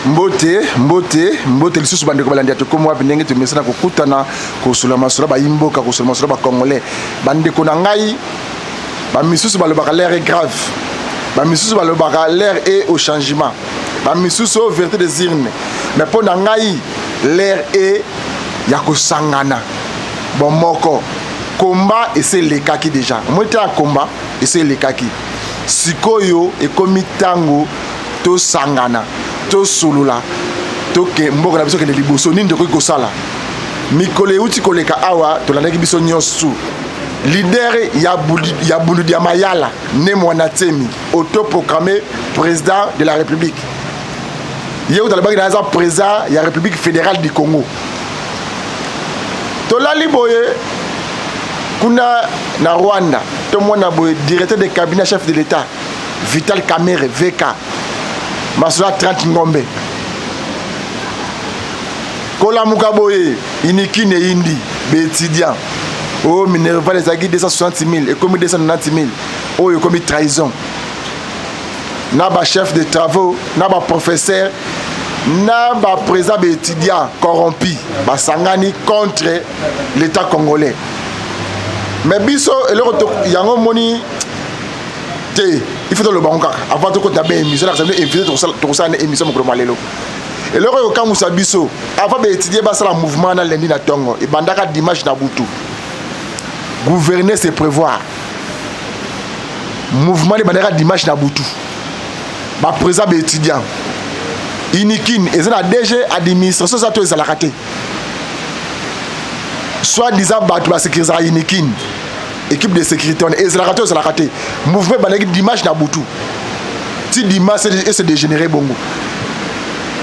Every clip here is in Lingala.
mbote lisusu bandeko balandi to comme wapi ndenge to mesana kokutana kosula masula ba imboka kosula masula ba congolais bandeko na ngai ba misusu balobaka l'air est grave ba misusu balobaka l'air est au changement ba misusu au vérité des urnes mais pour na ngai l'air est ya kosangana bon moko combat et c'est les kaki déjà moi t'es à combat et c'est les kaki sikoyo et komi tango to sangana to sulula to ke mboko na biso ke liboso nini de ko sala mikole uti koleka awa to landaki biso nyosu leader ya bulu dia mayala ne mwana temi autoproclamé président de la République yeu dans le banque dans président ya République fédérale du Congo to la liboye kuna na Rwanda to mwana boye directeur de cabinet chef de l'État Vital Kamerhe VK Masula 30 ngombe Kola Mukaboye Inikine Indi Bétidian Oh Minerva les agis 260 000 et comme 290 000 Oh il commis trahison Naba chef de travaux Naba professeur Naba président étudiant corrompu Basangani contre l'État congolais mais biso et le retour yango moni il faut le banque avant de compter bien émission là ça veut inviter tout ça une émission pour malelo et le retour quand Moussa biso avant d'étudier basa la mouvement na lundi na tongo et bandaka dimanche na butu gouverner c'est prévoir mouvement de bandaka dimanche na butu ba président étudiant inikin et ça DG administration ça tout ça la raté soit disant battu la sécurité inikin équipe de sécurité on est la raté ça la raté mouvement bandaki dimanche na butu ti dimanche c'est dégénéré bongo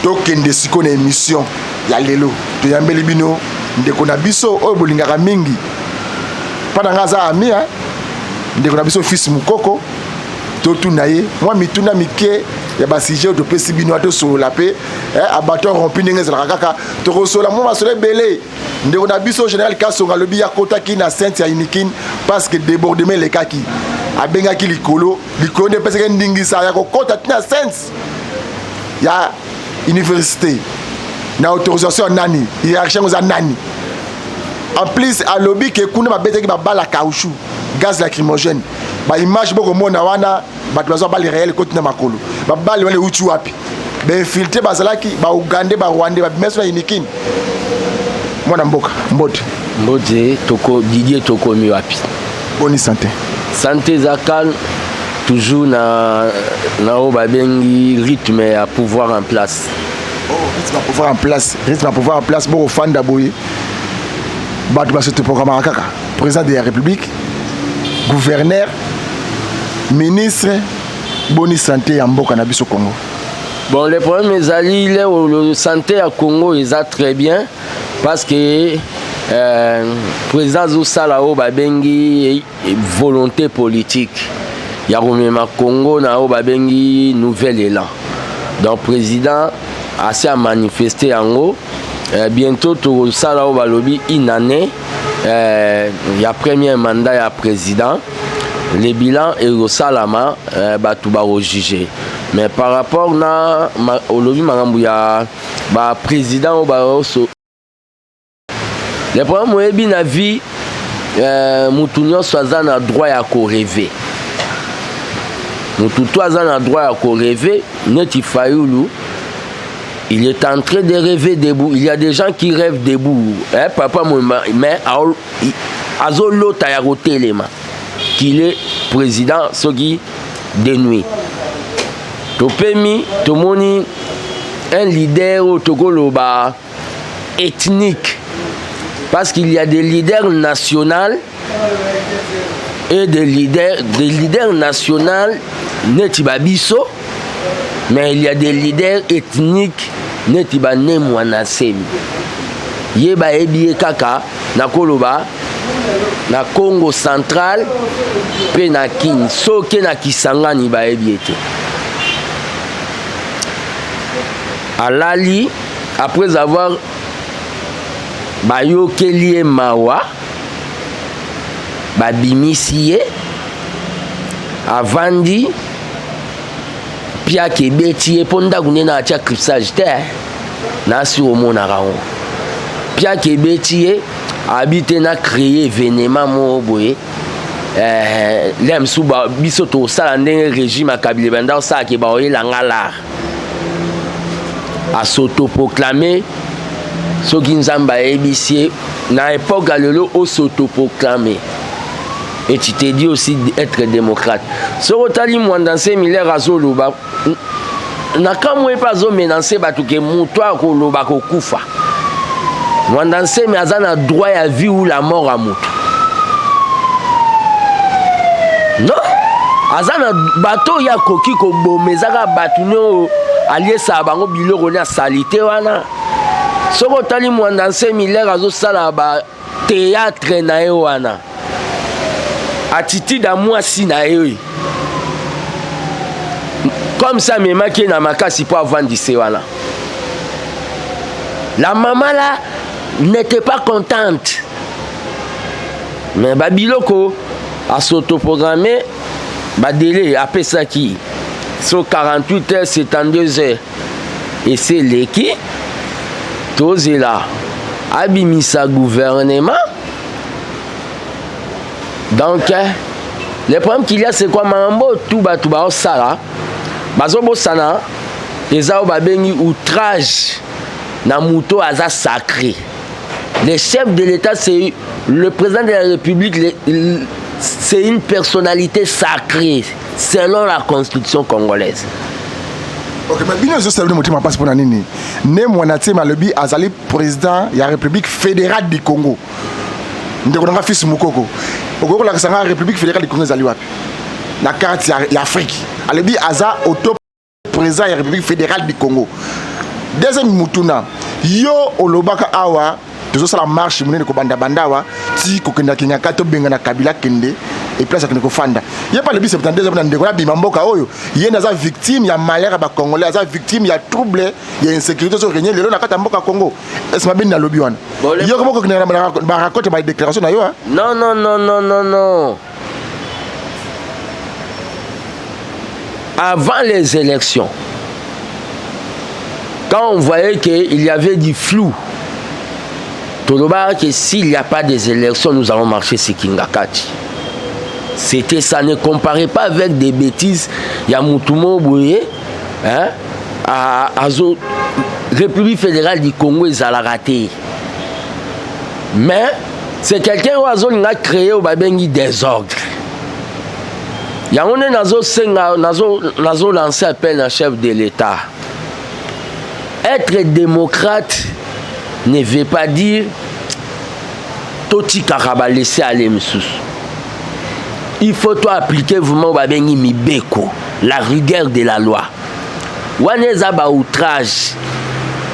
donc kende siko na émission ya lelo to yambeli bino ndeko na biso oyo bolingaka mingi pana ngaza ami hein ndeko na biso fils mukoko to tunaye moi mituna mike ya ba sujet to pesi bino to so la pe abato rompi ndenge za kaka to kosola mo masole belé ndeko na biso général Kasonga lobi ya kota ki na sainte ya inikin parce que débordement les kaki abenga ki likolo de pese ke ndingisa ya ko kota tina sainte ya université na autorisation nani hiérarchie za nani en plus à lobby que kuna babete ki ba bala caoutchouc gaz lacrymogène ba image boko mona wana ba twazo ba les réel côté na makolo ba bali wale uchi wapi ba infiltré ba salaki ba ugandais ba rwandais ba meso inikin mwana mboka mbote toko Didier toko mi wapi bonne santé zakal toujours na o babengi rythme à pouvoir en place rythme à pouvoir en place bon fan d'Aboye batu ba ce programme kaka président de la République gouverneur ministre bonne santé ya mboka na biso Congo bon les problèmes ezali le santé à Congo est très bien parce que président Zosala o babengi volonté politique ya remema Congo na o babengi nouvel élan donc président assez à manifester en haut bientôt to sala o balobi une année ya premier mandat ya président les bilans et au salama batu ba juger mais par rapport na olobi makambu ya ba président o ba so les problèmes oyebi na vie mutu nyonso aza na droit ya ko rêver mutu to aza na droit ya ko rêver neti Fayulu il est en train de rêver debout. Il y a des gens qui rêvent debout. Papa, mais Azolo Tayarote Lema, qu'il est président, ce qui de nuit. Topemi, Tomoni, un leader au Togoloba ethnique. Parce qu'il y a des leaders nationaux et des leaders nationaux, Netibabiso, mais il y a des leaders ethniques. Netiba ne mwana semi yeba ebie kaka na koloba na Congo central pe na Kin soke na Kisangani ba ebiete alali après avoir bayokelie mawa babimisiye avandi pia kebeti ye ponda kunena atia crissage te na si omona rango pia kebeti ye habite na créer événement mo boye lem suba biso to sala ndenge régime akabile banda sa ke ba oyela ngala a s'autoproclamer soki nzamba ebisie na époque lelo o s'autoproclamer. Et tu te dis aussi d'être démocrate. Ce rotali mwandanse Miller azoloba na kamwe pas zo menancer batuke mutwa ko loba ko kufa. Mwandanse me azana droit à vie ou la mort à mutu. Non, azana bato ya koki ko bomezaka batu no aliesa bango biloko na salité wana. Ce rotali mwandanse Miller azo sala ba théâtre na e wana. Attitude à moi si na eu comme ça me maquille na makasi pour avoir dit voilà. La maman là n'était pas contente mais babiloko a s'autoprogrammer ba délai après ça qui sur 48 heures 72 heures et c'est l'équipe tous là abimisa gouvernement. Donc, le problème qu'il y a, c'est quoi? Mambo, tout ba au sala. Bazobo sana, ezao babengi outrage. Na muto aza sacré. Le chef de l'État, c'est le président de la République, c'est une personnalité sacrée, selon la constitution congolaise. Ok, mais bien sûr, c'est le motif passe pour Nanini. Ne Mwanate Malobi, azali président de la République fédérale du Congo. Nous avons fils Moukoko. Au la République fédérale du Congo ezali wapi na carte ya Afrique alebi aza auto président ya République fédérale du Congo. Deuxième mutuna yo olobaka awa tozo sala marche munene ko banda bandawa ti ko kenda kinyaka to benga na Kabila kende et place ko fanda ye pas le 72 na ndeko na bimamboka oyo ye naza victime ya malheur ba congolais aza victime ya trouble ya insécurité so régner lelo na kata mboka Congo est-ce ma bini na lobi wana yo ko ko kena ba raconter ba déclaration na yo hein? Non. Avant les élections, quand on voyait qu'il y avait du flou, Toloba que s'il n'y a pas des élections, nous allons marcher sur Kingakati. C'était ça, ne comparait pas avec des bêtises. Il y a Moutumo Bouye, hein, à République fédérale du Congo, ils ont raté. Mais c'est quelqu'un qui a créé au Babengi désordre. Il y a un lancé appel à chef de l'État. Être démocrate ne veut pas dire Toti Karaba laisser aller Moussous. Il faut toi appliquer vraiment Babengi Mibeko, la rigueur de la loi. Waneza ba outrage.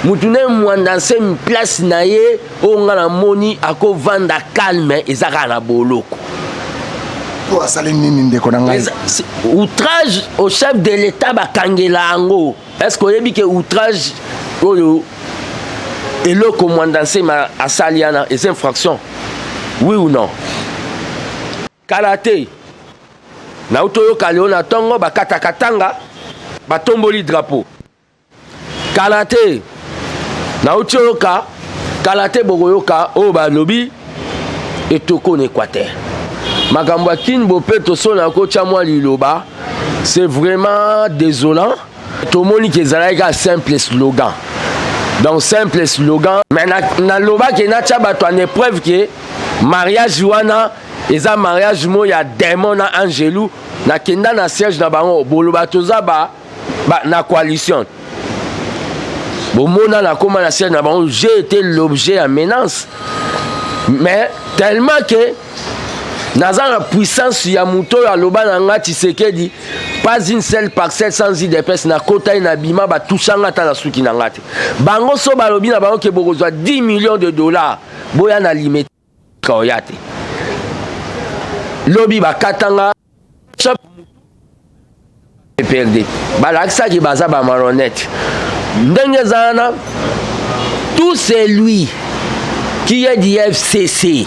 Moutouné mwandanse une place naye on a moni ako vanda calme ezaka na boloko. Outrage au chef de l'État bakangela ango. Est-ce qu'on dit que outrage oyo eloko mwandanse ma asaliana et infraction? Oui ou non? Karaté. Na utoyo kaleona tongo bakatakatanga batomboli drapeau. Karaté. Na utoyoka karaté bogoyoka o ba lobi etoko n'Équateur. Makambo kin bopeto sona ko chamwa liloba, c'est vraiment désolant. Tomoni ke zalaika simple slogan. Donc simple slogan, mais na loba ke na cha bato en épreuve que mariage wana eza mariage mo ya démon na angelou na kenda na siège na bango boloba toza ba na coalition. Bomona na koma na siège na bango, j'ai été l'objet à menace. Mais tellement que naza la puissance ya muto ya loba na ngati sekedi pas une seule parcelle sans IDPS na kota na bima ba touchanga ta na suki na ngati bango so balobi na bango ke bokozwa 10 millions de dollars boya na limite koyate lobi ba katanga shop perdre balaksa ki baza ba maronnette ndenge zana tout c'est lui qui est du FCC.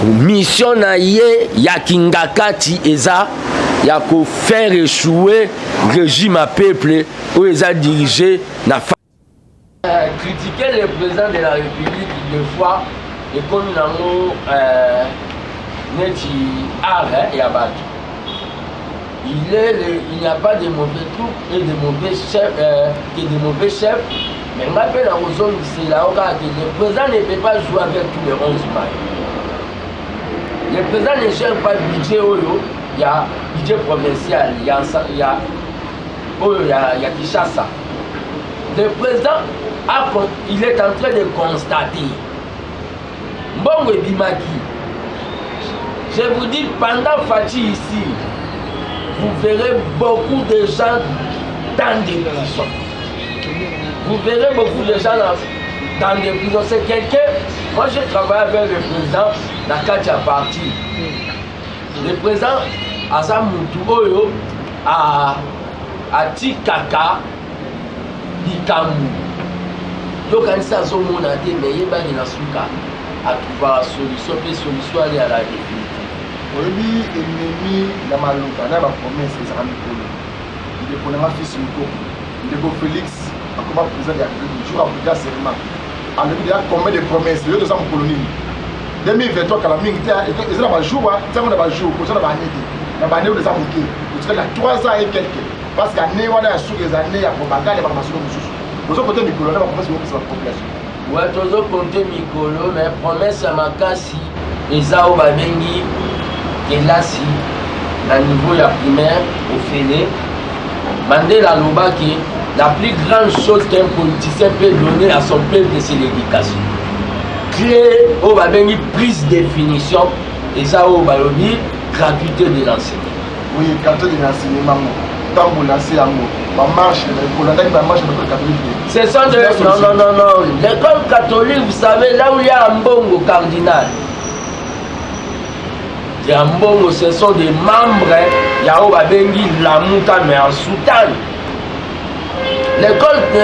Mission na ye ya Kingakati eza ya ko faire échouer régime à peuple où ils a dirigé na critiquer le président de la République deux fois et comme nango neti art et abattu. Il n'y a pas de mauvais troupes et de mauvais chefs que de mauvais chefs. Mais je m'appelle en zone c'est là que le président ne peut pas jouer avec tous les 11 mailles. Le président ne gère pas le budget il y a budget provincial, il y a Kinshasa. Le président il est en train de constater Mbongo Bimaki. Je vous dis, pendant Fati ici, vous verrez beaucoup de gens dans des prisons. Vous verrez beaucoup de gens dans des prisons. C'est quelqu'un, moi j'ai travaillé avec le président dans Katia Parti. Le président Azamutu Oyo a Tikaka Dikamu. Donc quand ça se monte, mais il y a une souka à trouver la solution, puis solution aller à la définitive. Oyebi ennemi na maluka na ba promesse ezaka mikolo ndeko na fils moko ndeko Félix akoba président ya jour après seulement alobi ya combien de promesses yo toza mokolo nini 2023 kala mingi te ezala ba jour ntango na ba jour ko na ba année na ba année eza moke toza na 3 ans et quelques parce que année wana ya suki les années ya propagande ba masolo mususu bozo côté mikolo na ba promesse ko la population ouais tozo côté mikolo mais promesse ya makasi eza o ba bengi. Et là, si, à niveau primaire, au Féné, Mandela Loba qui la plus grande chose qu'un politicien peut donner à son peuple, c'est l'éducation. Créer au Babeni prise de définition et ça au Balobi, gratuité de l'enseignement. Oui, gratuité de l'enseignement. Tant que vous lancez un mot, ma marche, pour la marche de l'école catholique. C'est ça de. Non. L'école catholique, vous savez, là où il y a un bon cardinal. Yambongo, ce sont des membres, Yao Babengi, la Mouta, mais en soutane. L'école de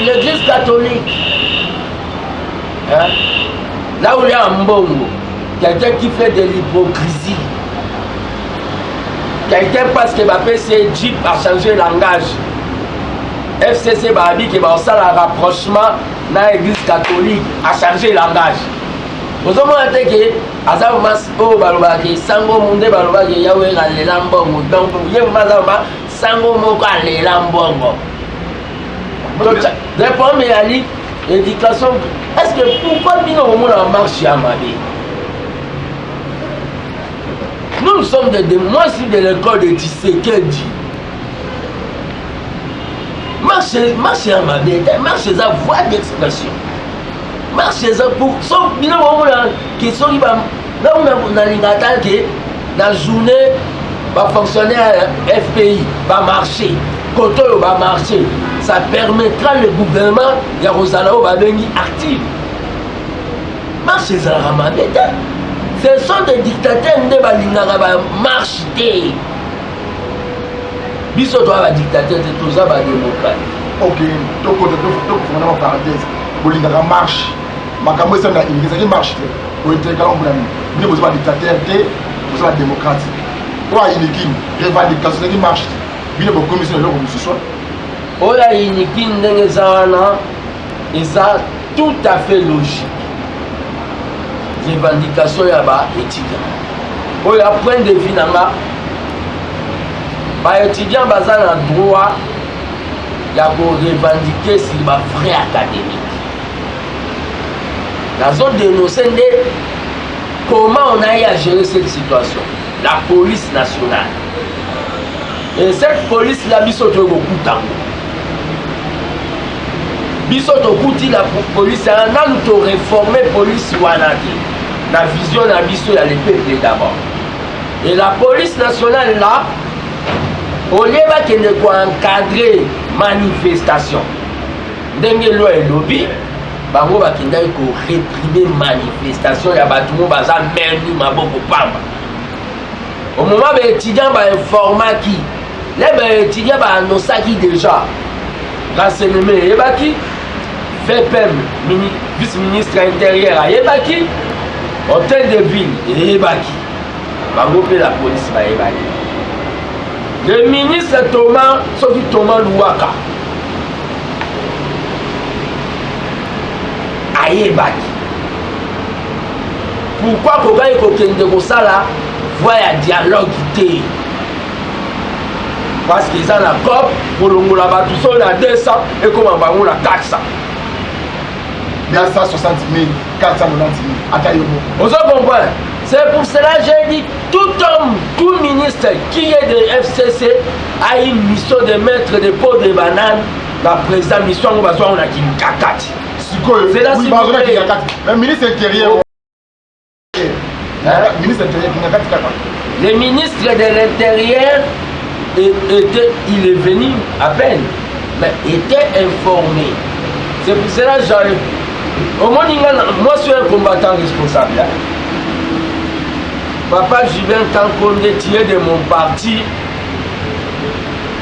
l'église catholique, hein? Là où il y a un bongo, quelqu'un qui fait de l'hypocrisie, quelqu'un parce que c'est Jeep a changé le langage. FCC Babi qui va faire un rapprochement dans l'église catholique a changé le langage. Vous avez dit que Azamas O Balobaki, Sango Munde Balobaki, Yahweh à l'Elambongo, donc Yemazama, Sango Moka à l'Elambongo. Réponds, mais Ali, éducation, est-ce que pourquoi nous avons en marche à Mabé? Nous sommes moi je suis de l'école de Tshisekedi. Marche à Mabé, marche à voix d'expression. Marchez pour sauf bien qui sont là où on a la journée va fonctionner FPI va marcher côté va marcher ça permettra le gouvernement de Rosalao va venir actif marchez à Ramadan ce sont des dictateurs ne va marche biso toi va dictateur de tout ça va démocrate ok donc on parenthèse bolingaka marche makambo eza na ingi ezali marche te oyetelekala mbulami bino bozwa dictateur te bozwa démocrate oyo ayinikini revendication ezali marche te bino bokomisi na eloko mosusu oyo ayinikini ndenge eza wana eza tout à fait logique revendication ya baétudiant oyo a point de vue na nga baétudiant baza na droit ya korevendiquer sur bafrais académique. La zone dénoncée, comment on a eu à gérer cette situation? La police nationale. Et cette police-là, bisoto beaucoup bisoto kuti la police, on a nous réformer police wanaki. La vision la biso ya le peuple d'abord. Et la police nationale là, au lieu de encadrer manifestation. Ndenge loi et lobby. Bango bakendaki ko réprimer manifestation ya bato mo baza menu maboko pamba au moment ba étudiant ba informaki les ba étudiant ba annoncaki déjà renseignement yebaki FPM vice-ministre intérieur yebaki hôtel de ville yebaki bango pe la police ba yebaki Le ministre Thomas, sauf Thomas Louaka, ayebaki. Pourquoi quand il kokende ko sala voya dialogue té? Parce qu'ils ont la COP pour longola batu so la 200 et comment ba la 400. 260 000, 490 000. Akayobo. Vous comprenez? C'est pour cela que j'ai dit tout homme, tout ministre qui est de FCC a une mission de mettre des pots de bananes. La présidente mission on va voir on a qui kakati. C'est là si vous voulez. Le ministre intérieur. Ministre intérieur qui n'a pas. Le ministre de l'Intérieur il est venu à peine, mais était informé. C'est pour cela que j'arrive. Au moins, moi je suis un combattant responsable. Papa Jubin, tant qu'on est tiré de mon parti,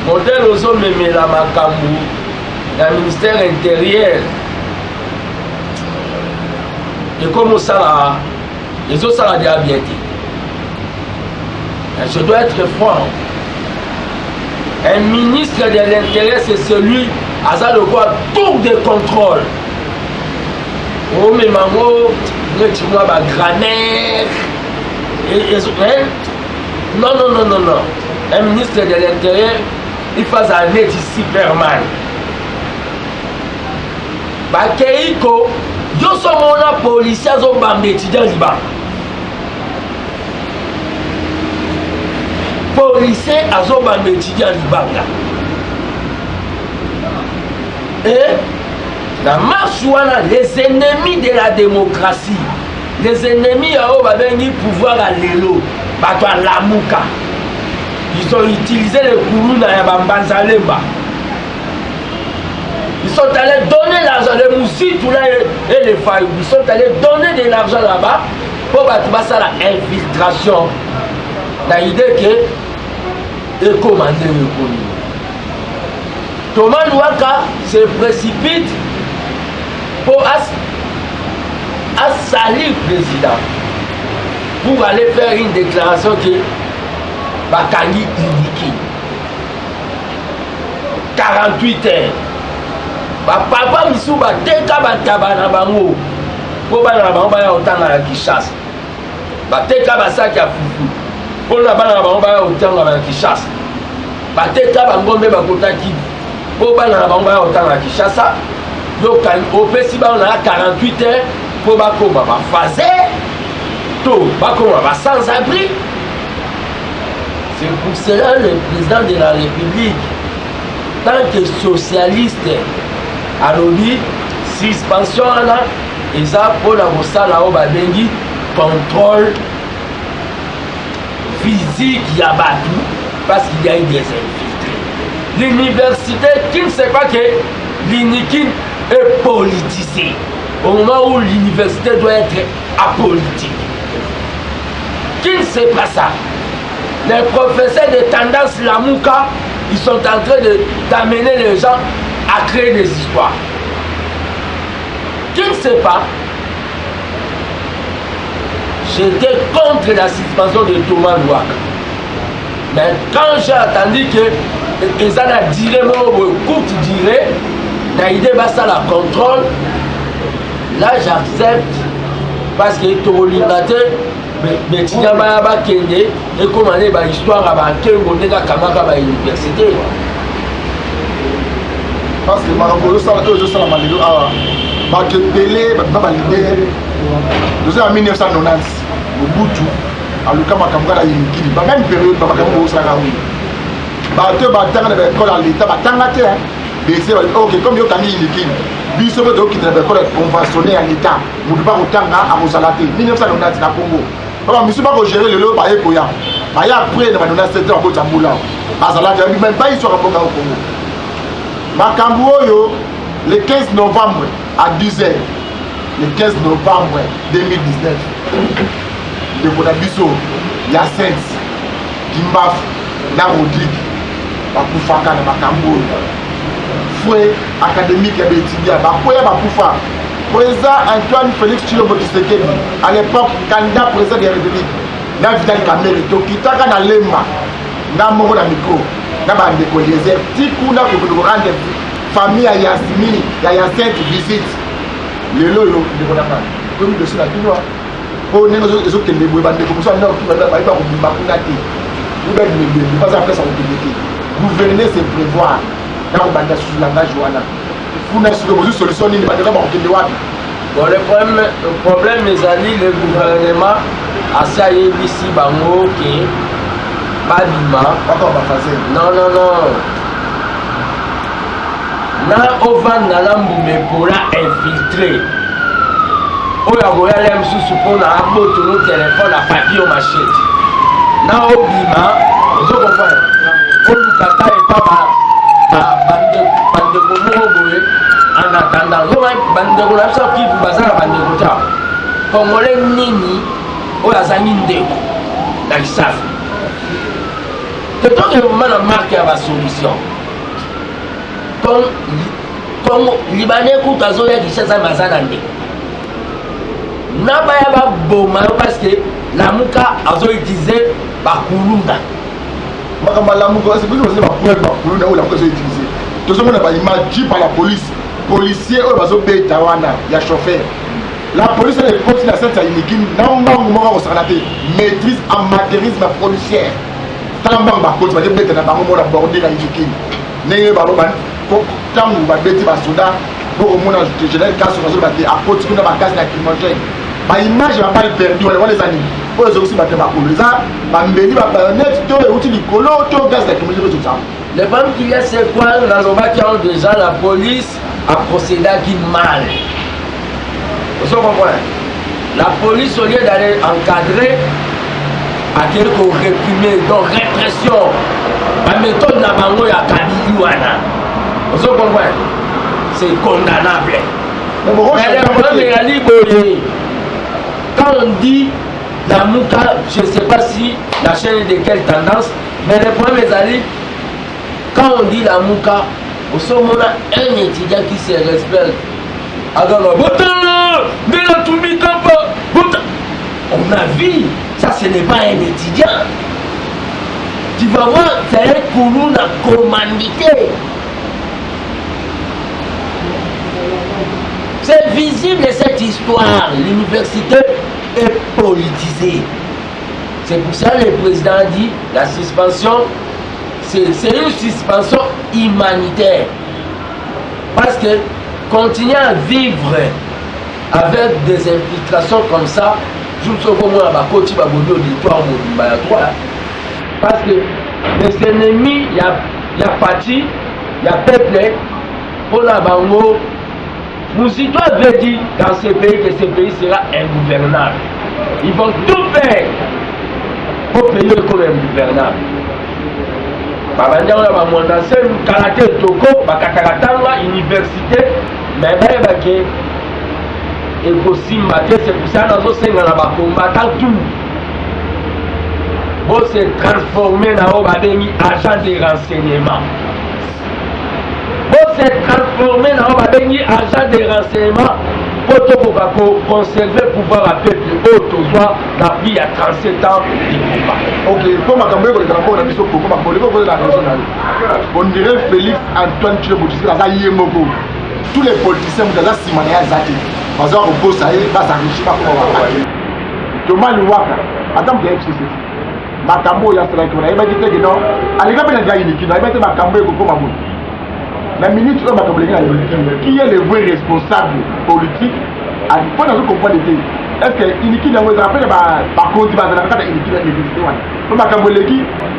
modèle aux hommes mais la Makambu, le ministère intérieur. Et comme ça là, les autres ça l'a déjà bien dit. Je dois être franc. Un ministre de l'Intérieur, c'est celui qui a le droit tour de contrôle. Oh, mais maman, tu vois ma grammaire. Non. Un ministre de l'Intérieur, il fait un net Superman. Bakeiko, je suis un policier, je suis un étudiant liban. Policier, je suis un étudiant liban. Et la marche, les ennemis de la démocratie, les ennemis qui pouvoir à l'élo, à Lamouka, ils ont utilisé les Koulouna et Bambanzalemba. Ils sont allés donner l'argent, les Moussitou et les Fayoum, ils sont allés donner de l'argent là-bas pour battre l'infiltration. L'idée que est commandé le Koulouna. Thomas Louaka se précipite pour salir le président pour aller faire une déclaration que Bakangi Iniki 48 heures papa misu bateka batabana bango po bana bango baya otanga ya Kinshasa bateka basaki ya fufu po na bana bango baya otanga ya Kinshasa bateka bangombe bakotaki po bana bango baya otanga ya Kinshasa donc au festival on a 48 heures pour bakoma bafazer to bakoma ba sans abri. C'est pour cela le président de la République tant que socialiste a lobby suspension là et ça pour la mosala au babengi contrôle physique ya batu parce qu'il y a eu des infiltrés. L'université qui ne sait pas que l'inikin est politisé au moment où l'université doit être apolitique. Qui ne sait pas ça? Les professeurs de tendance Lamouka, ils sont en train d'amener les gens à créer des histoires. Qui ne sait pas? J'étais contre la suspension de Thomas Louaka. Mais quand j'ai entendu que ils ont duré, courte durée, l'idée va ça la contrôle, là j'accepte parce que tout le mais tu n'as pas kende et comment aller ba histoire à Kengo nega kamaka ba université parce que Marangolo ça la malilo ah ba kepele ba leader nous en 1990 Mobutu aluka makambo la yikili ba même période ba makambo ça ka oui ba te ba tanga na école à l'état ba tanga te mais c'est OK comme yo tani yikili biso ba donc qui na école conventionnée à l'état mudu ba kotanga a Mozalate 1990 na Congo. Alors, monsieur va gérer le lot par Ekoya. Après, on a 7 ans pour Tamboula. Même pas histoire au Congo. Makambo, le 15 novembre à 10h. Le 15 novembre 2019. De Kodabiso, Yacens, Kimbaf, Narodik, Bakufaka, Makambo. Fouet académique et étudiant. Bakoya Bakufa. Président Antoine Félix Tshilombo Tshisekedi, à l'époque, candidat président de la République, dans Vital Kamere, Tokitaka na Lemba, nga moko na micro na bandeko désert tikuna kokoko rendre famille ya Yasmini ya Yacinthe visite lelo yo ndeko na kaka komi dossier na bino po ndenge ezokende boye bandeko mosusu alinga bayiba kobima kuna te uba bimebembe pas après ça kokende te gouverner c'est prévoir na kobanda susu langage wana kuna siko bozwi solution nini bandeko bakokende wapi. Bon, le problème ezali le gouvernement asi ayebisi bango ke babima non na ovanda na mbume mpola infiltré oyo akoyala mosusu mpona abotono telefone na papier machete na obima ozokomprendre olukata epa bandeko moko boye en attendant bandeko na biso kivu baza na bandeko ta congolais nini oyo azangi ndeko na lisafi totoke moma na marke ya basolution comme libanais kutu azoyakisa eza baza na ndeko na baya baboma yo parce que lamuka azoutilize bakuluna makambo lamuka bino bakuluna oyo lamuka azoutilize tozomona baimage ji par la police policier oyo bazobeta wana ya chauffeur la police elle est la scène iniki na mbangu moko kosakana te maîtrise amateurisme policière tala mbangu bakoti bazobeta na bango mona bordel ya iniki ndenge baloba ntango babeti basoda bokomona général kaso bazoba te akoti kuna bakasi na crimogène baimage bapali perdu wana eza nini oyo ezokosi bate bakolo eza bambeli babayonete to euti likolo to gaz na crimogène ezozama. Le problème qu'il y a, c'est quoi? Déjà, la police a procédé mal. Vous comprenez? La police, au lieu d'aller encadrer, a quelque réprimer, donc répression. La méthode n'a pas eu à Kabilouana. Vous comprenez? C'est condamnable. Mais le problème est à l'Iboye. Quand on dit la Mouka, je ne sais pas si la chaîne est de quelle tendance, mais le problème est à l'Iboye. Quand on dit la Mouka, au sommet, un étudiant qui se respecte, on a vu, ça ce n'est pas un étudiant. Tu vas voir, c'est un couloir à commandité. C'est visible cette histoire. L'université est politisée. C'est pour ça que le président a dit la suspension. C'est une suspension humanitaire. Parce que continuer à vivre avec des infiltrations comme ça, je ne sais pas comment on va parce que les ennemis, il y a parti, il y a peuple, pour la bango. Mousito avait dit dans ce pays que ce pays sera ingouvernable. Ils vont tout faire pour payer comme ingouvernable. Babandanga ba mondanse karaté toko bakatakatanga université mais bayebake ekosimba te c'est pour ça nazosenga na bakombata tout bo se transformer na o babengi agent de renseignement bo se transformer na o babengi agent de renseignement pour tokoka conserver pouvoir à peuple autour na vie à 37 ans du combat. Ok, comme à Cambé, on dirait Félix Antoine Tchéboutis, tous les politiciens ont déjà simané à Zaki. Par exemple, au poste, ça y est, ça s'enrichit pas pour avoir. Thomas Louaka, attends, bien, c'est ça. Makambo, il y a cela qui m'a dit que non. Allez, quand il y a une équipe, il y a Makambo et Koko Mamou. La minute où Makambo qui est le vrai responsable politique, à l'époque, on comprend les thèmes. Est-ce que Iniki n'a pas rappelé par contre, il va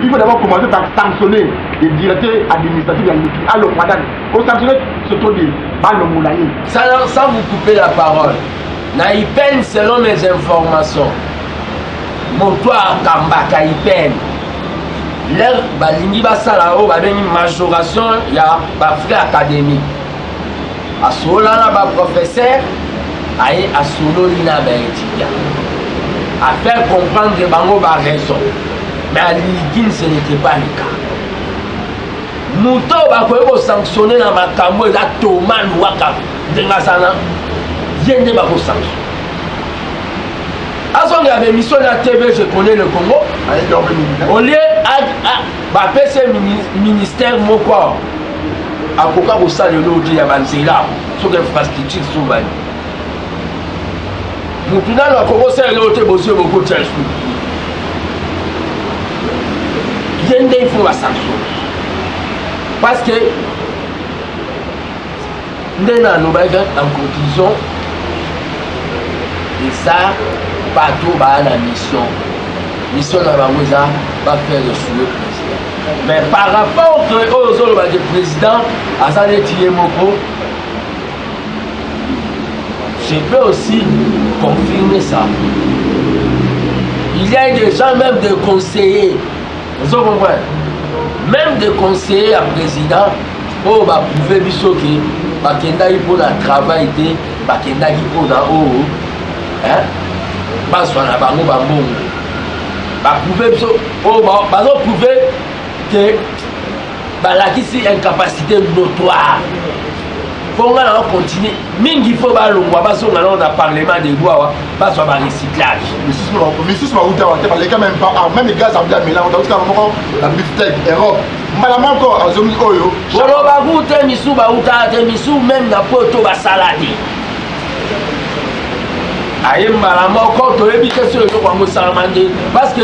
il faut d'abord commencer par sanctionner les directeurs administratifs de l'Iniki. Alors, madame, pour sanctionner ce truc de Balomoulaye. Sans vous couper la parole, Naïpen, selon mes informations, Motoa Kambaka Ipen, l'air Balingi Basalao, une majoration, il y a un frère académique. À Solana, un professeur. Aïe à solo lina étudiant à faire comprendre que bango ba raison mais à l'Igine ce n'était pas le cas. Mouto va pouvoir sanctionner dans ma camo et la Thomas Louaka de Ngasana vient de ma sanction. À son avait mission la TV, je connais le Congo. Au lieu bapesa ministère moko akoka kosalela odi ya banzela soki infrastructure sobani mutu nano akokosalela ote bozwi bokotia su ye nde ifo basanction parce que nde nalobaki en conclusion eza bato baa na mission na bango eza bafaire esue président mais par rapport oyo ozoloba de président aza neti ye moko je peux aussi confirmer ça. Il y a des gens, même des conseillers, vous comprenez, même des conseillers à président, oh, bah, pouvez bisoki, bah, kenda pour le travail, bah, kenda pour la haut, hein, bah, soit la bango, bah, bon, bah, pouvez bisoki, oh, bah, vous pouvez que, bah, là, qui c'est incapacité notoire. Pour nga na continuer mingi faut balongwa basonga na parlement de loi baso ba recyclage misusu ba uta wate baleka même pas même gaz à bla mela on doit moko la biftec Europe mbala moko azomi oyo solo ba gute misu ba uta te misu même na poto ba salade aye mbala moko to ebi que sur le jour kwa salamande parce que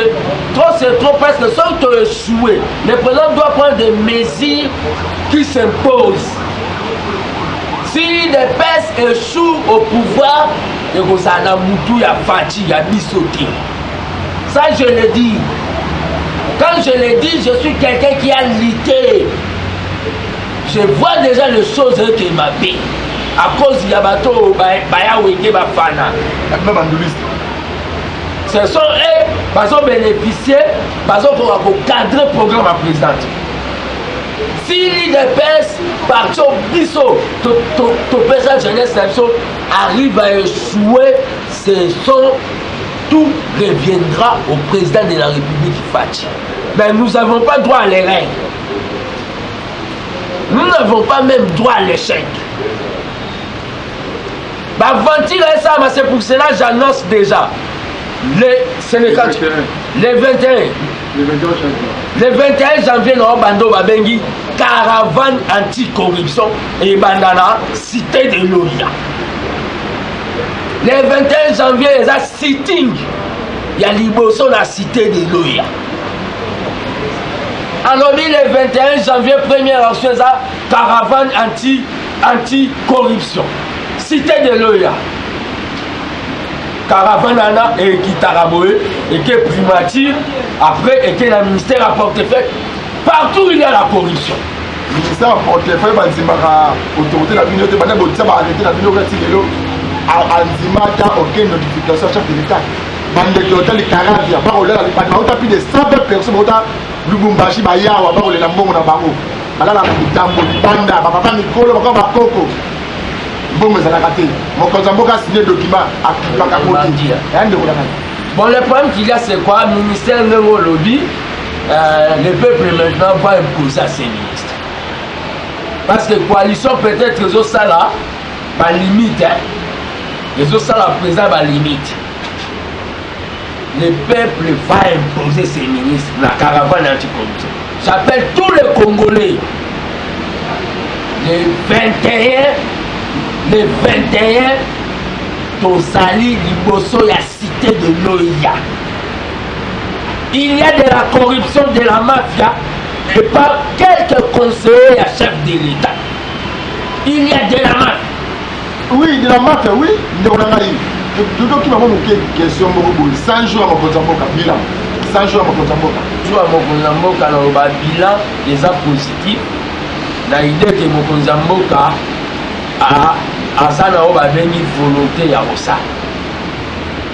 trop c'est trop parce que sans te échouer le président doit prendre des mesures qui s'imposent. Si les PES échouent au pouvoir, et que ça n'a moutou, ya fati, ya bisoté. Ça, je le dis. Quand je le dis, je suis quelqu'un qui a lutté. Je vois déjà les choses qui m'appellent. À cause de Yabato, Baya Weke Bafana. Même andouiste. Ce sont eux qui ont bénéficié, qui ont cadré le programme à présidente. Si l'IDPS, parti au biseau, ton président jeunesse arrive à échouer, tout reviendra au président de la République Fati. Mais nous n'avons pas droit à l'erreur. Nous n'avons pas même droit à l'échec. C'est pour cela que j'annonce déjà. Le 21. Le 21 janvier, nous avons Babengi, caravane anti-corruption et bandana, cité de l'Oria. Le 21 janvier, il y a sitting. Il y a l'Iboso, la cité de l'Oria. Alors, le 21 janvier, première action, il y a caravane anti-corruption. Cité de l'Oria. Caravane et qui Taraboé et qui primature après et qui le ministère à portefeuille partout il y a la corruption. Le ministère à portefeuille bazimaka autorité la communauté bana botisa ba arrêter la communauté lelo azimaka aucune notification chef de l'état bande de hôtel 40 ya ba olela ba auta plus de 100 personnes auta Lubumbashi ba yawa ba olela mbongo na bango balala na mitambo banda ba papa mikolo ba ba koko. Bon, le problème qu'il y a, c'est quoi? Le ministère de l'Olobi, le peuple maintenant va imposer à ses ministres. Parce que la coalition, peut-être, les autres là, va limite. Les autres là, président, va limite. Le peuple va imposer ses ministres dans la caravane anticorruption. J'appelle tous les Congolais. Le 21, Tozali Liboso, la cité de l'Oya. Il y a de la corruption de la mafia et pas quelques conseillers à chef de l'État. Il y a de la mafia. Oui, de la mafia, oui. Tout qui m'a montré question de 100 jours à mon Kozamboka, bilan. 100 jours à mon Kozamboka. 100 jours à mon Kozamboka, le bilan est positif. Na idée que mon Kozamboka a ça na oba bengi volonté ya osa.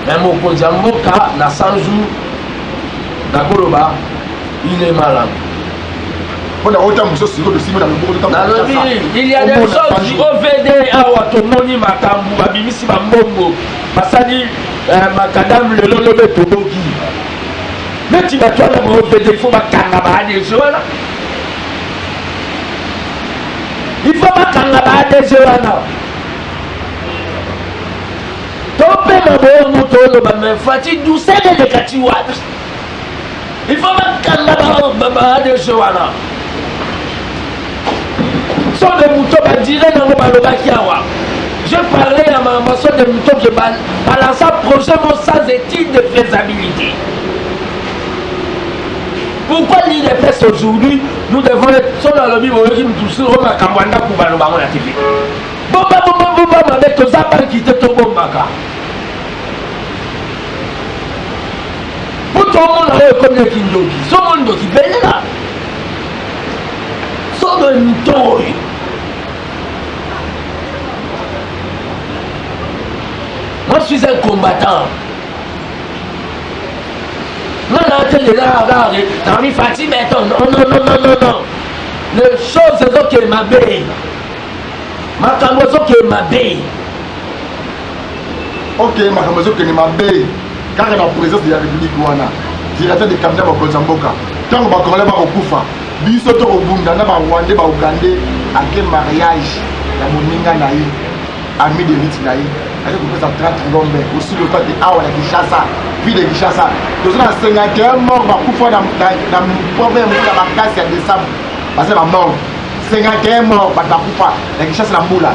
Mais mon Kozamboka na 100 jours na koloba il est malade. Il y a des choses du OVD à Watomoni Makambu, Babimisi Bambongo, Basali Makadam le Lolobe Toboki. Mais tu vas toi dans mon OVD, il faut ma kangaba des jeux là. Il faut ma kangaba des jeux là. Topé ma bonne moto, mais Fati douceur de Katiwat. Il faut mettre de Johanna. Son de mouton, bah, dirait dans le balobakiawa. Je parlais à ma maman de mouton qui balance un projet sans étude de faisabilité. Pourquoi l'IDPS aujourd'hui, nous devons être sur dans le Bible qui nous touche au Makambanda pour Baloba la TV. Bomba, avec tous les qui te tombent. Pour tout le monde, comme le Kindoki, tout le monde qui belle là. Sur le mouton. Moi, je suis un combattant. Non, les choses sont que ma belle. Ma camozo que ma belle. Ok, ma camozo que ma belle. Car la présence de la République Wana, directeur de Kamda Bakozamboka, tant que Bakola Bakoufa, Bisoto Obunda, Rwandais, Ougandais, à quel mariage, la Moninga Naï, ami de l'élite Naï. Avec le président 30 Ngombe, aussi le fait de Awa de Kinshasa, ville de Kinshasa. Nous sommes à 51 morts, dans le problème de la casse en décembre. Parce que la mort, 51 morts, dans la Kinshasa, la moula.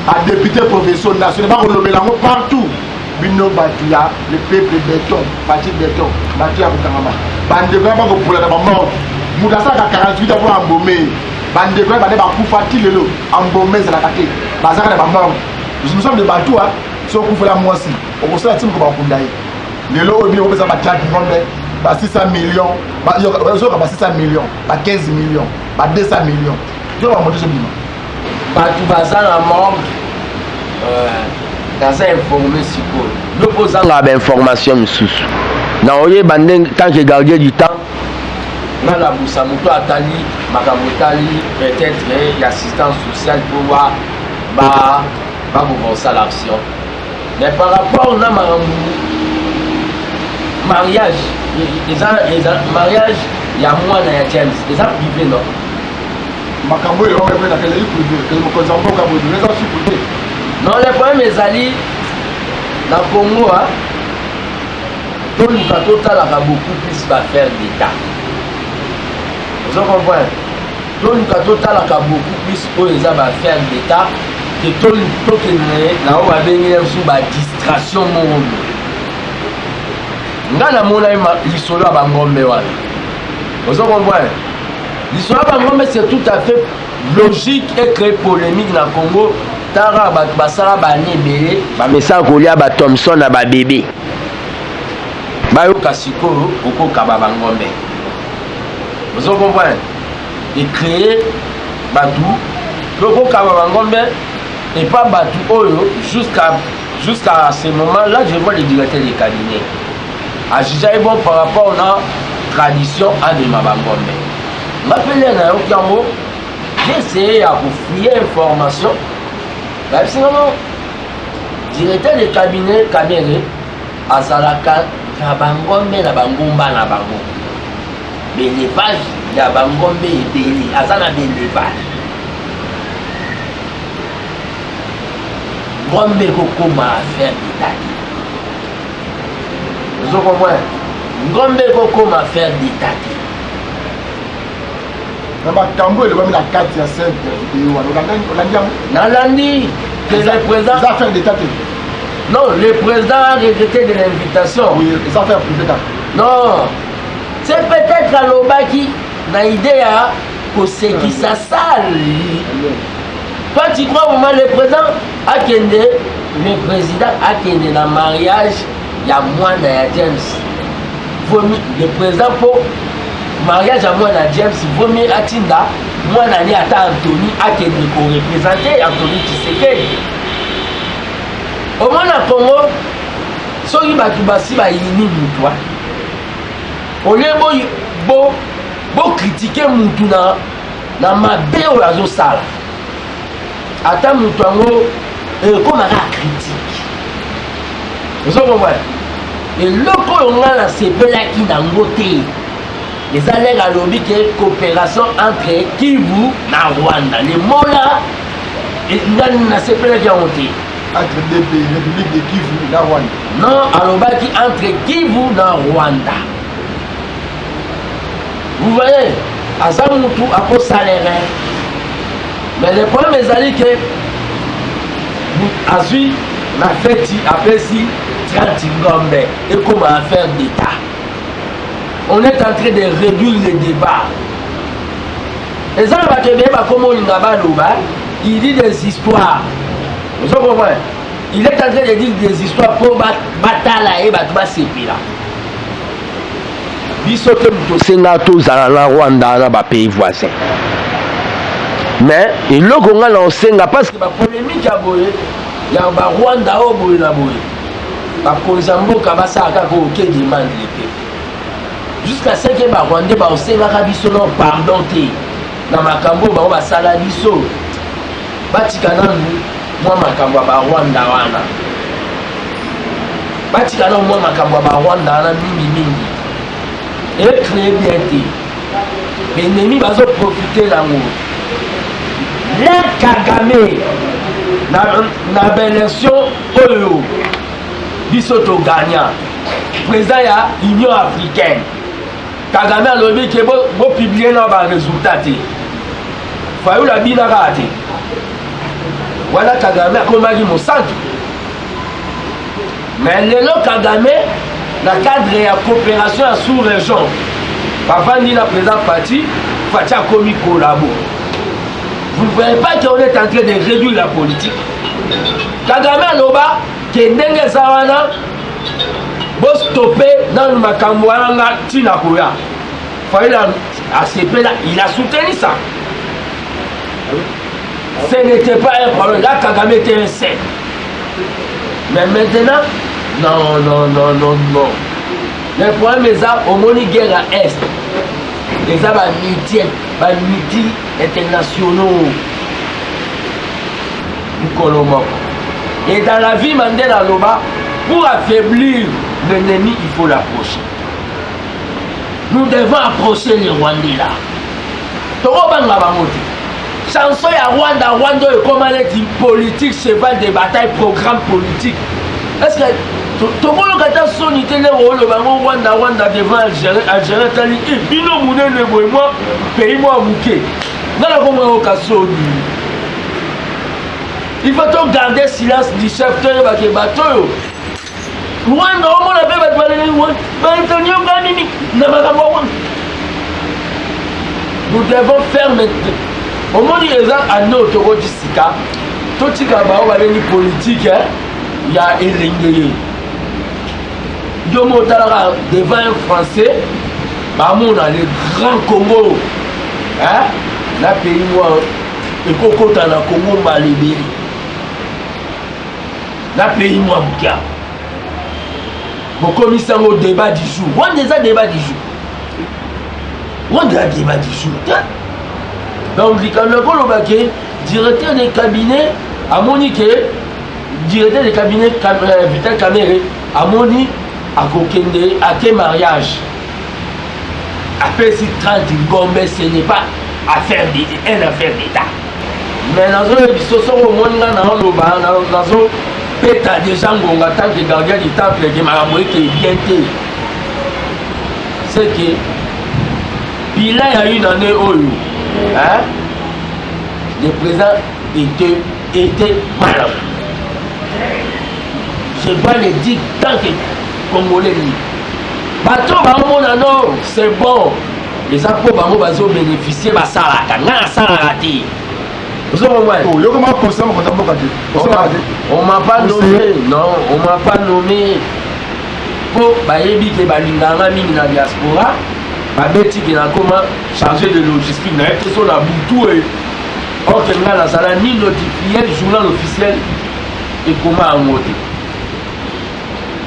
Un député professeur national, partout. Bino Batuya, le peuple béton, parti béton, Batuya Bukangama. Bande vraiment pour la mort. Moudassa a 48 ans pour embaumer. Bande vraiment Bakoufa Tilelo, embaumer, c'est la carte. Bazar de la mort. Nous sommes de Batou, si on couvre la moitié, on conseille la team comme on kundaï. Les lots, on peut faire 4 600 millions, 600 millions, 15 millions, 200 millions. Je vais monter ce bilan. Batou Bazar la mort, dans un informé si cool. L'opposant a l'information sous. Dans le banding, tant que gardien du temps, dans la Boussamouto Atali, Makamotali, peut-être l'assistance sociale pour voir. Pas pour ça l'action. Mais par rapport au mariage, les mariage, il y a moi et James, les gens privés, non? Non, les problèmes, mes alliés, dans le Congo, tout le total a beaucoup plus à faire d'État. Vous comprenez? Tout le total a beaucoup plus à faire d'État. Que tout le monde a venir sous la distraction. Nous avons l'histoire de Bangombe. Vous comprenez? L'histoire de Bangombe, c'est tout à fait logique et très polémique dans le Congo. Tara Basara Bani Bélé, Bamessa Golia Thompson à bébé. Bayo Kasiko, Oko Kaba Bangombe. Vous comprenez? Et créer Badou, Oko Kaba Bangombe. Et pas battu jusqu'à ce moment-là, je vois le directeur des cabinets. Agissait bon par rapport à la tradition à de Mabangombe. Je m'appelais un Okiambo, j'ai essayé de fouiller l'information. Sinon, directeur des cabinets, Kamere, Azalaka, Nabangombe, Nabangomba, Nabango. Mais les pages, Nabangombe et Bélé, Azana Bélé pages. Ngombe Kokoma a fait d'État. Vous comprenez? Ngombe Kokoma a fait d'État. La carte de 5 vidéos. Nalandi, que le président. Les affaires d'État. Non, le président a regretté de l'invitation. Oui, les affaires privées. Non, c'est peut-être à l'Obaki, dans l'idée que c'est qui ça sale. Toi, tu crois au moment le président a Kende, le président a Kende dans le mariage, il y a moi et James. Le président pour mariage à moi et James, il vaut mieux à Tinda, moi et Anthony a Kende pour représenter Anthony Tshisekedi. Au moment où Congo, ceux qui sont unis, au lieu de critiquer Moutou dans ma belle raison sale. Attends, Moutango, comme un critique. Vous comprenez? Et le coup, on a ces là qui dans le côté. Les allègues à l'objet de coopération entre Kivu et Rwanda. Les mots là, ils ont ces là qui ont été. Entre les pays, République de Kivu et Rwanda. Non, à l'objet entre Kivu et Rwanda. vous voyez aza mutu ako salaire mais le problème ezali que azwi na feti apesi 30 ngombe et comme affaire d'état. On est en train de réduire le débat. Et ça va te dire comment il dit des histoires. Vous comprenez? Il est en train de dire des histoires pour batala et batba sepila. Bisote muto senato za la Rwanda na ba pays voisins. Mais il le gonga na osenga parce que ba polémique ya boye ya ba Rwanda o boye na boye. Ba konzamboka basaka ko ke demande les peuples. Jusqu'à ce que ba Rwanda ba osenga ka biso non pardon te. Na makambo ba ba sala biso. Batika nanu moi makambo ba Rwanda wana. Batika nanu moi makambo ba Rwanda wana mingi. Et très bien dit. Les ennemis vont profiter d'ango. Les Kagame, na belle élection, Oyo, Bisoto gagnant. Président de l'Union africaine. Kagame a levé que vous publiez dans le résultat. Vous voyez la bine à rater. Voilà Kagame a combattu mon centre. Mais le Kagame, dans le cadre de la coopération sous-région, papa dit la présidente Fati a commis collabo. Vous ne voyez pas qu'on est en train de réduire la politique. Kagame Loba, qui est dengue sawana, vous stoppez dans le Makambouanga Tinakoya. ACP là, il a soutenu ça. Ce n'était pas un problème. Là, Kagame était un saint. Mais maintenant, non. Le problème est ça, au monde guerre à Est. Les multi internationaux. Et dans la vie, Mandela Loba, pour affaiblir l'ennemi, il faut l'approcher. Nous devons approcher les Rwandais là. Chanson à Rwanda est comme elle est politique, cheval de bataille, programme politique. Est-ce que tout le monde a sonité le Rwanda devant Algérie, Tali, et Bino Mouné ne moi, pays-moi bouquet. Dans la convocation, il faut donc garder silence du chef de bateau. Rwanda, on a fait Antonio Gamini, nous devons faire maintenant. Au moment où les gens ont un autre Sika, tout ce qui est politique, il y a Elengé. Devant un Français, on a le grand Congo. La pays moi, le Congo dans le Congo Malibé. La pays moi, Bouka. Mon commissaire au débat du jour. On a déjà débat du jour. On a déjà débat du jour. Donc, le directeur des cabinets a monique, directeur des cabinets Vital Kamere a monique à Kokende, à quel mariage. Après, si 30 Gombe, ce n'est pas affaire d'État. Mais dans un épisode, au monde, dans un péta des gens qui ont tant que gardien du temple, qui m'a avoué qu'il est bien té. C'est que, il y a une année où le président était malade. Je dois le dire tant que Congolais. Bateau, c'est bon. Les impôts vont bénéficier de ça. On m'a pas nommé. Non, on m'a pas nommé. Pour Bayebi qui est la diaspora. Babeti qui a comment chargé de logistique. Il y a une question à Boutou. Or, la salle ni notifié le journal officiel et comment en monter.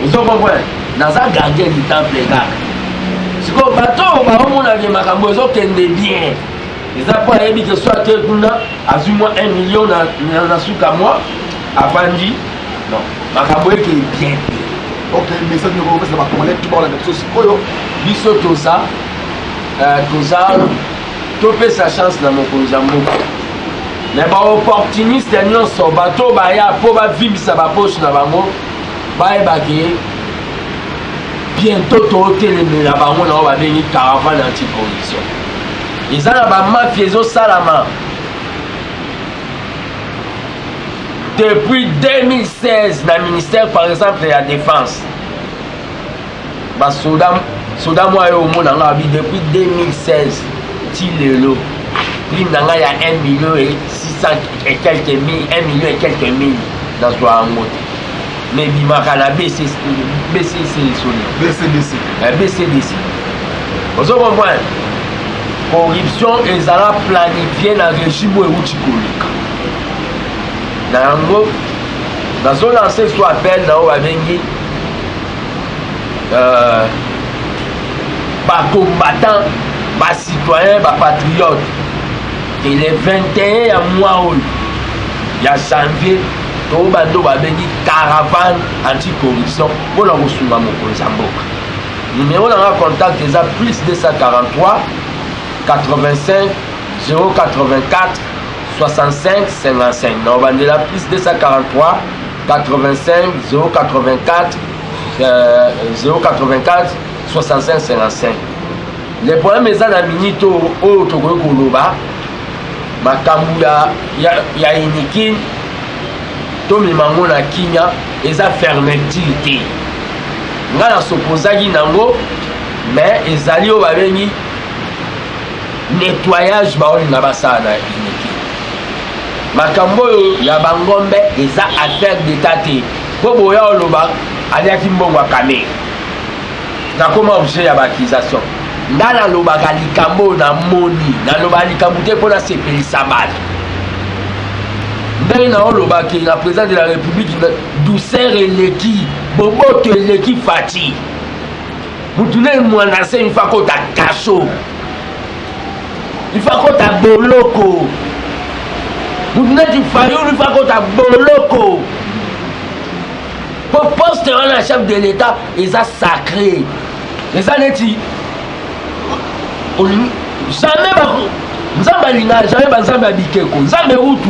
Vous comprenez? Dans un gardien du temple, les gars. C'est comme bateau, on a des macambos qui ont des biens. Les apports que soit que à du moins 1 million dans la soupe à moi, à Bandi. Non, macambos qui est bien. Ok, mais ça nous représente pas comment tout le monde a des choses. Biso tout ça, tout fait sa chance dans mon Konzambo. Mais les opportunistes, ils sont bateau, ils sont vivre sa poche dans le monde. bientôt totelemela bango na oyo babengi caravane anticorruption. eza na bamafia ezosalama depuis 2016 na ministère par exemple ya défense. Soda moi au monde en Arabi depuis 2016 ti lelo prime na ngai ya 1 million et 600 et quelques mille, 1 million et quelques mille dans ce ango. Mais bimaka na BCDC. Vous comprenez? Corruption ezala planifiée na régime euti koleka. Na yango nazo lancer so appel na o abengi combattants, citoyens, patriotes. Et les 21 ya mois ya janvier, to bando babengi caravane anticorruption pour la kosunga mokonzi ya mboka. Numéro na contact eza plus 243 85 084 65 55. Non, bandela plus 243 85 084 084 65 55. Le problème est na minute au tokoyo koloba makambu ya inikin to mimango na kinya eza fermeture. Nga na s'opposaki nango mais ezali o babengi nettoyage baolinga basala na inikin. Makambo ya bangombe eza affaire d'état te. Po boya oloba aliaki mbongo akame nakoma objet ya bakisation nga nalobaka likambo na moni naloba likambo te mpo nasepelisa bato ndenge na olobaki na président de la république douceur eleki boboto eleki fati mutu ne mwana se ifa kota kasho ifa kota boloko mutu neti fayulu ifa kota boloko. Pour poste wana chef de l'État eza sacré eza neti jamais nzambe alinga jamais banzambe abikeko nzambe utu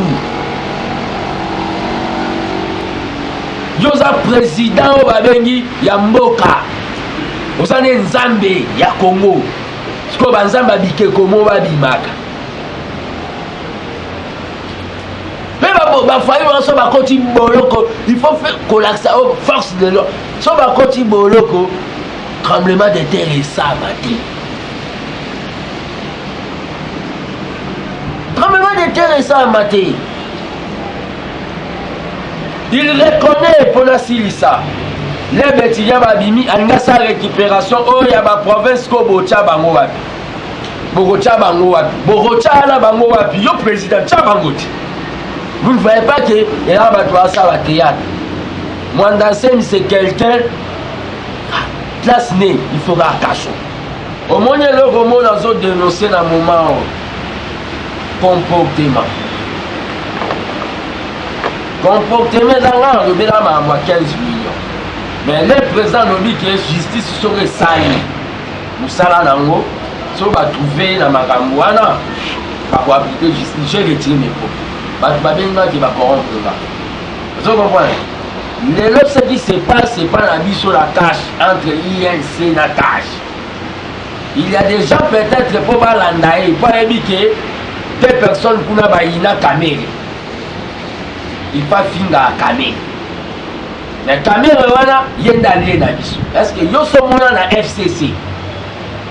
yoza président oyo babengi ya mboka oza ne nzambe ya Congo sikoyo banzambe abikeko mo babimaka bafayi so bakoti boloko il faut faire kolakisa force de l'ordre so bakoti boloko tremblement de terre esama te tremblement de terre esama te il reconnaît mpona silisa lebeti ya babimi alinga sa récupération oyo ya baprovince ko botya bango wapi bokotya bango wapi bokotya na bango wapi yo président tya bango te. Vous ne voyez pas que il y a un théâtre. Mwandasem c'est quelqu'un classe né, il faudra cacher. Au moins le roman dans autres dénoncer dans le moment comportement. Comportement dans le là à 15 millions. Mais le président nous dit que justice serait saine. Nous ça nango, so va trouver dans Makamwana pour appliquer justice. J'ai retiré mes propos. Qui va corrompre là. Vous comprenez? Ce qui se passe, c'est pas la vie sur la cache entre INC et la cache. Il y a des gens peut-être pour l'andaï, pas éviquer des personnes qui n'ont pas une caméra. Il faut finir à caméra. La caméra, il y a d'aller dans la est-ce que yo sommes dans la FCC?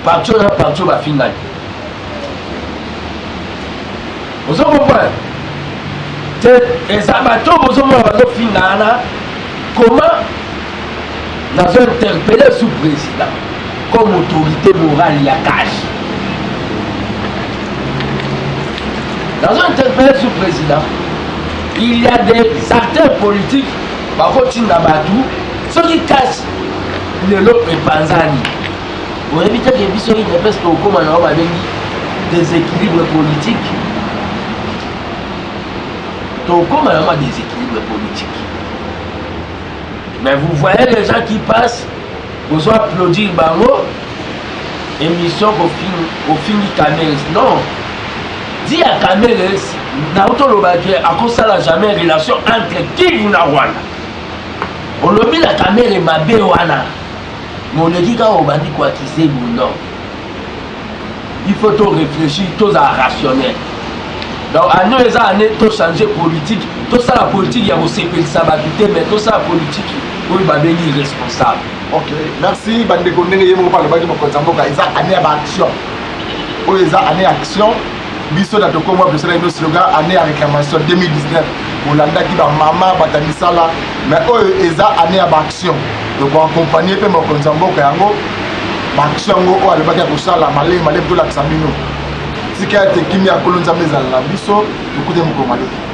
Partout va finir. Vous comprenez? Et ça va tout comment nous avons interpellé le sous-président comme autorité morale il y a cash. Nous avons interpellé le sous-président. Il y a des acteurs politiques qui ceux qui cachent le lot et Panzani. Pour éviter que les gens ne fassent pas des équilibres politiques. Donc, comme un déséquilibre politique. Mais vous voyez les gens qui passent, vous applaudir Bango, émission au fin du Cameroun. Non. Dis à Cameroun, Naoto Lobaki, à cause ça n'a jamais relation entre qui vous n'a wana. On l'a mis la Cameroun ma béwana. on le dit quand on va dire quoi qui c'est non. Il faut tout réfléchir, tout rationnel. Donc, à nous, les années, tout changer politique, tout ça la politique, il y a aussi ça va quitter, mais tout ça la politique, oui, va devenir responsable. Ok, merci. Bande Kondé, il y a un parle de Mokonzamboka, ils ont année à action. Oui, ils ont année à action. Biso da toko moi personne no slogan année à réclamation 2019. Olanda qui va maman batamisala, mais eux ils ont année à action. Donc accompagner pe Mokonzamboka yango. Action ngo ale baka kusala malé malé to la samino. Sika te kimia kolonza mezala biso, beaucoup de mkomalo.